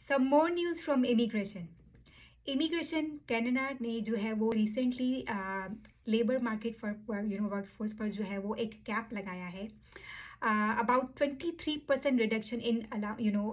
Some more news from immigration. Immigration Canada ने जो है वो recently labour market for workforce पर जो है वो एक कैप लगाया है about 23% reduction in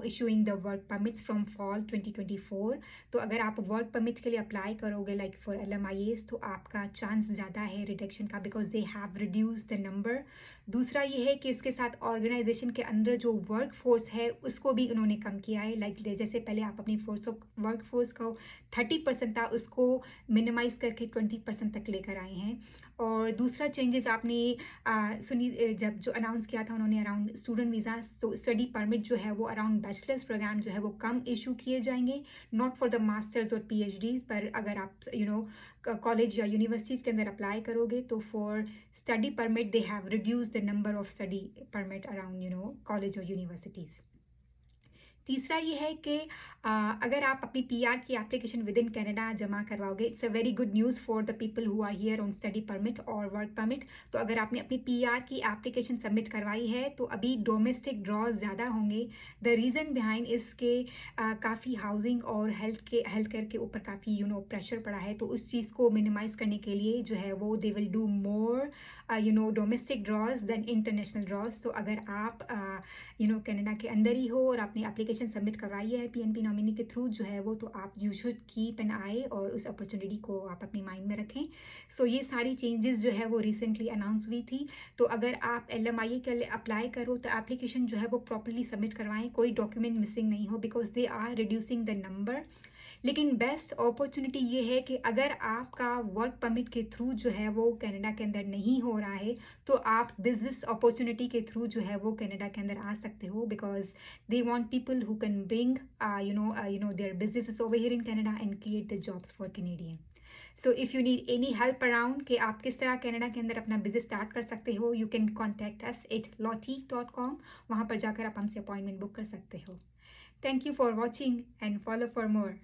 issuing the work permits from fall 2024। तो अगर आप वर्क परमिट के लिए अप्लाई करोगे लाइक फॉर LMIAs तो आपका चांस ज़्यादा है रिडक्शन का because they have reduce the number. दूसरा ये है कि इसके साथ ऑर्गेनाइजेशन के अंदर जो वर्क फोर्स है उसको भी उन्होंने कम किया है। लाइक जैसे पहले आप अपनी वर्क फोर्स को 30% था उसको मिनिमाइज़ करके 20% तक लेकर आए हैं। और दूसरा चेंजेस आपने सुनी जब जो अनाउंस किया था उन्होंने around student visa study permit जो है वो अराउंड बैचलर्स प्रोग्राम जो है वो कम इशू किए जाएंगे, नॉट फॉर द मास्टर्स और PhDs। पर अगर आप कॉलेज या यूनिवर्सिटीज़ के अंदर अप्लाई करोगे तो for study permit they have reduce the number of study permit around college और यूनिवर्सिटीज़। तीसरा ये है कि अगर आप अपनी PR की एप्लीकेशन विद इन कनाडा जमा करवाओगे, it's a very good news for the people who are here on study permit और वर्क परमिट। तो अगर आपने अपनी PR की एप्लीकेशन सबमिट करवाई है तो अभी डोमेस्टिक ड्रॉज ज़्यादा होंगे। द रीज़न बिहाइंड इसके काफ़ी हाउसिंग और हेल्थ केयर के ऊपर काफ़ी प्रेशर पड़ा है। तो उस चीज़ को मिनिमाइज़ करने के लिए जो है वो they will do more domestic draws than international draws. तो अगर आप कनाडा के अंदर ही हो और अपनी एप्लीकेशन सबमिट करवाई है PNP नॉमिनी के थ्रू जो है वो, तो आप यू शुड कीप एन आई और उस अपॉर्चुनिटी को आप अपनी माइंड में रखें। सो ये सारी चेंजेस जो है वो रिसेंटली अनाउंस हुई थी। तो अगर आप LMIA के लिए अप्लाई करो तो एप्लीकेशन जो है वो प्रॉपरली सबमिट करवाएं, कोई डॉक्यूमेंट मिसिंग नहीं हो because they are reducing the number. लेकिन बेस्ट अपॉर्चुनिटी ये है कि अगर आपका वर्क परमिट के थ्रू जो है वो कनाडा के अंदर नहीं हो रहा है तो आप बिजनेस अपॉर्चुनिटी के थ्रू जो है वो कनाडा के अंदर आ सकते हो because they want people who can bring their businesses over here in Canada and create the jobs for Canadian. So if you need any help around कि आप किस तरह कनाडा के अंदर अपना बिजनेस स्टार्ट कर सकते हो, you can contact us at lotteek.com। वहाँ पर जाकर आप हमसे अपॉइंटमेंट बुक कर सकते हो। Thank you for watching and follow for more.